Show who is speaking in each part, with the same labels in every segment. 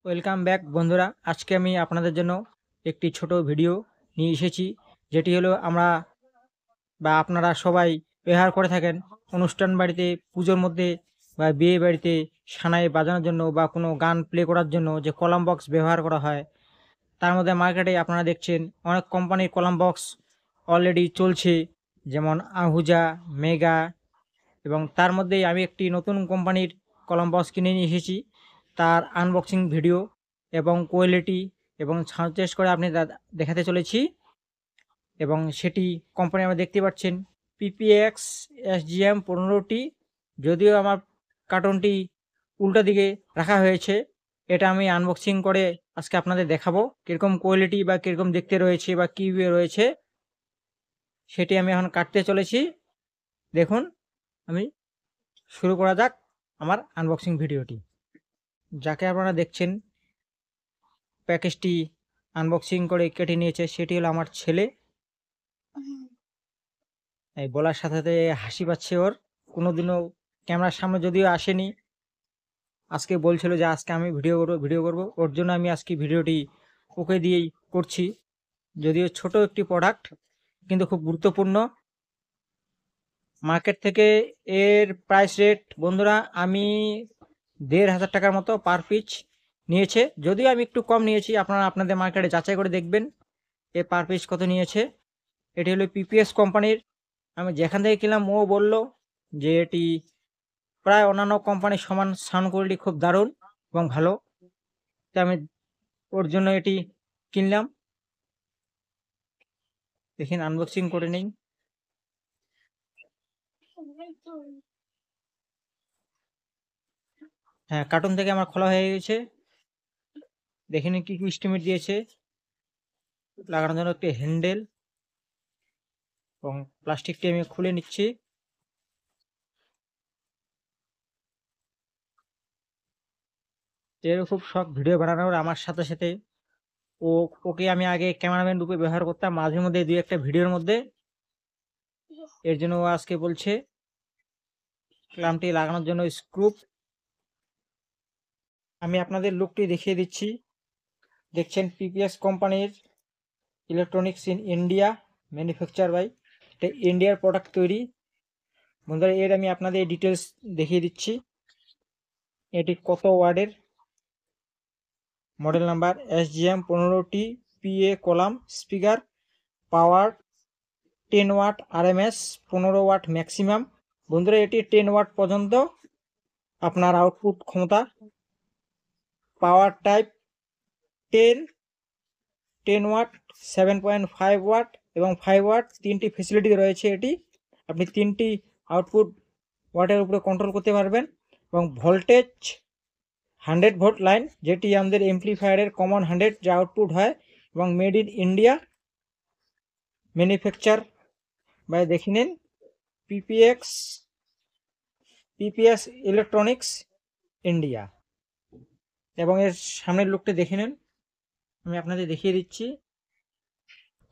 Speaker 1: Welcome back বন্ধুরা। আজকে আমি আপনাদের জন্য একটি ছোট ভিডিও নিয়ে এসেছি, যেটি হলো আমরা বা আপনারা সবাই ব্যবহার করে থাকেন অনুষ্ঠান বাড়িতে, পুজোর মধ্যে বা বিয়ে বাড়িতে সানাই বাজানোর জন্য বা কোনো গান প্লে করার জন্য যে কলাম বক্স ব্যবহার করা হয়। তার মধ্যে মার্কেটে আপনারা দেখছেন অনেক কোম্পানির কলাম বক্স অলরেডি চলছে, যেমন আহুজা, মেগা, এবং তার মধ্যেই আমি একটি নতুন কোম্পানির কলম বক্স কিনে নিয়ে এসেছি। তার আনবক্সিং ভিডিও এবং কোয়ালিটি এবং সাউন্ড টেস্ট করে আপনি দেখাতে চলেছি। এবং সেটি কোম্পানি আমরা দেখতে পাচ্ছেন পিপিএক্স SGM 15টি। যদিও আমার কার্টনটি উল্টো দিকে রাখা হয়েছে, এটা আমি আনবক্সিং করে আজকে আপনাদের দেখাবো কীরকম কোয়ালিটি বা কীরকম দেখতে রয়েছে বা কী রয়েছে, সেটি আমি এখন কাটতে চলেছি। দেখুন, আমি শুরু করা যাক আমার আনবক্সিং ভিডিওটি। যাকে আপনারা দেখছেন প্যাকেজটি আনবক্সিং করে কেটে নিয়েছে, সেটি হলো আমার ছেলে। এই বলার সাথে সাথে হাসি পাচ্ছে ওর। কোনোদিনও ক্যামেরার সামনে যদিও আসেনি, আজকে বলছিল যে আজকে আমি ভিডিও করব। ওর জন্য আমি আজকে ভিডিওটি ওকে দিয়েই করছি। যদিও ছোট একটি প্রোডাক্ট, কিন্তু খুব গুরুত্বপূর্ণ। মার্কেট থেকে এর প্রাইস রেট বন্ধুরা আমি ১,৫০০ টাকার মতো পার পিস নিয়েছে। যদিও আমি একটু কম নিয়েছি, আপনারা আপনাদের মার্কেটে যাচাই করে দেখবেন এ পার পিস কত নিয়েছে। এটি হলো পিপিএস কোম্পানির। আমি যেখান থেকে কিনলাম ও বলল যে এটি প্রায় অন্যান্য কোম্পানির সমান, সাউন্ড কোয়ালিটি খুব দারুণ এবং ভালো। তাই আমি ওর জন্য এটি কিনলাম। দেখুন, আনবক্সিং করে নিই। হ্যাঁ, কার্টুন থেকে আমার খোলা হয়ে গেছে। দেখে নিন কি কি এস্টিমেট দিয়েছে। লাগানোর জন্য একটি হ্যান্ডেল এবং প্লাস্টিকটি আমি খুলে নিচ্ছি। এর খুব শখ ভিডিও বানানোর। আমার সাথে সাথে ওকে আমি আগে ক্যামেরাম্যান রূপে ব্যবহার করতাম মাঝে মধ্যে দুই একটা ভিডিওর মধ্যে। এর জন্য ও আজকে বলছে ক্ল্যাম্পটি লাগানোর জন্য স্ক্রু। আমি আপনাদের লুকটি দেখিয়ে দিচ্ছি। দেখছেন পিপিএস কোম্পানির electronics in India, manufacture by, এটা ইন্ডিয়ার প্রোডাক্ট তৈরি। বন্ধুরা, এর আমি আপনাদের ডিটেলস দেখিয়ে দিচ্ছি। এটি কত ওয়ার্ডের, মডেল নাম্বার SGM 15টি, PA column speaker, power 10 watt, RMS 15 watt maximum. বন্ধুরা, এটি 10 ওয়াট পর্যন্ত আপনার আউটপুট ক্ষমতা। পাওয়ার টাইপ 10 ওয়াট, 7.5 ওয়াট এবং 5 ওয়াট, তিনটি ফেসিলিটি রয়েছে। এটি আপনি তিনটি আউটপুট ওয়াটের উপরে কন্ট্রোল করতে পারবেন। এবং ভোল্টেজ 100 ভোল্ট লাইন, যেটি আমাদের এমপ্লিফায়ারের কমন 100 যে আউটপুট হয়। এবং made in India, manufacture by, দেখে নিন, পিপিএস ইলেকট্রনিক্স ইন্ডিয়া। এবং এর সামনের লুকটা দেখে নিন, আমি আপনাদের দেখিয়ে দিচ্ছি।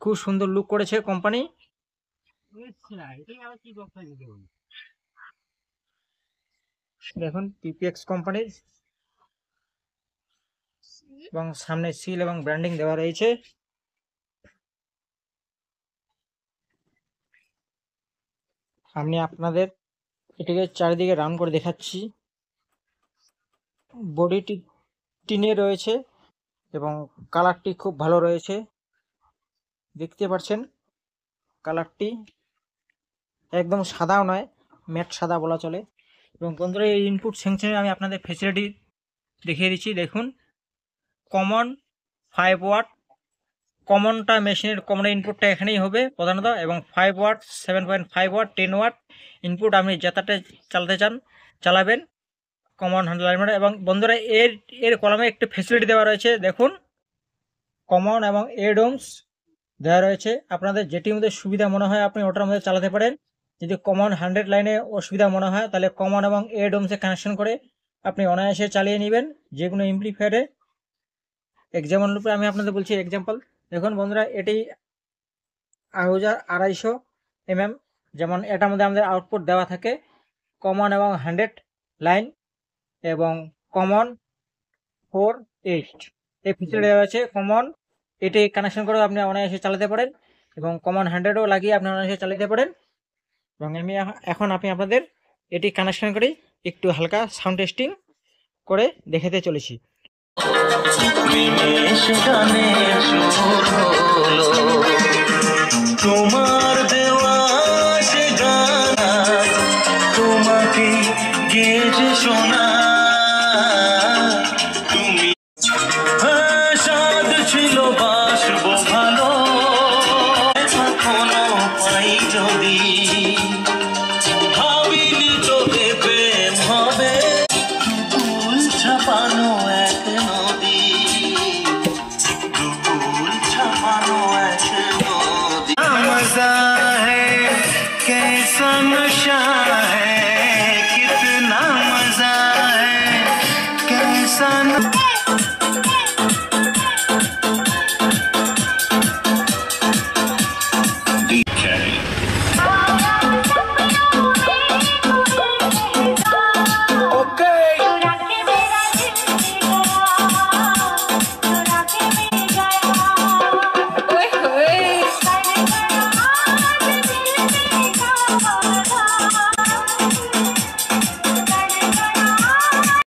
Speaker 1: খুব সুন্দর লুক করেছে কোম্পানি। দেখুন, পিপিএক্স কোম্পানির এবং সামনে সিল এবং ব্র্যান্ডিং দেওয়া রয়েছে। আমি আপনাদের এটিকে চারিদিকে রাউন্ড করে দেখাচ্ছি। বডিটি টিনে রয়েছে এবং কালারটি খুব ভালো রয়েছে, দেখতে পাচ্ছেন। কালারটি একদম সাদাও নয়, ম্যাট সাদা বলা চলে। এবং বন্ধুরা, এই ইনপুট সেকশনে আমি আপনাদের ফেসিলিটি দেখিয়ে দিচ্ছি। দেখুন, কমন 5 ওয়াট, কমনটা মেশিনের কমন ইনপুটটা এখানেই হবে প্রধানত। এবং 5 ওয়াট, 7.5 ওয়াট, 10 ওয়াট ইনপুট আপনি যেটাতে চালাতে চান চালাবেন, কমন হ্যান্ডেল। এবং বন্ধুরা, এর কলমে একটি ফেসিলিটি দেওয়া রয়েছে। দেখুন, কমন এবং এডোমস দেওয়া রয়েছে। আপনাদের যেটির মধ্যে সুবিধা মনে হয় আপনি ওটার মধ্যে চালাতে পারেন। যদি কমন 100 লাইনে অসুবিধা মনে হয়, তাহলে কমন এবং এডোমসে কানেকশন করে আপনি অনায়াসে চালিয়ে নেবেন যে কোনো এমপ্লিফায়ারে। এক্সাম্পল রূপে আমি আপনাদের বলছি এক্সাম্পল। দেখুন বন্ধুরা, এটি 250 যেমন এটার মধ্যে আমাদের আউটপুট দেওয়া থাকে কমন এবং 100 লাইন, এবং কমন 4.8 এই ফিচার দেওয়া আছে কমন। এটি কানেকশন করে আপনি অনায়াসে চালাতে পারেন এবং কমন 100ও লাগিয়ে আপনি অনায়াসে চালাতে পারেন। এবং আমি এখন আপনাদের এটি কানেকশন করে একটু হালকা সাউন্ড টেস্টিং করে দেখাতে চলেছি। তোমার দেওয়া সে গান তোমাকে গেয়ে শোনা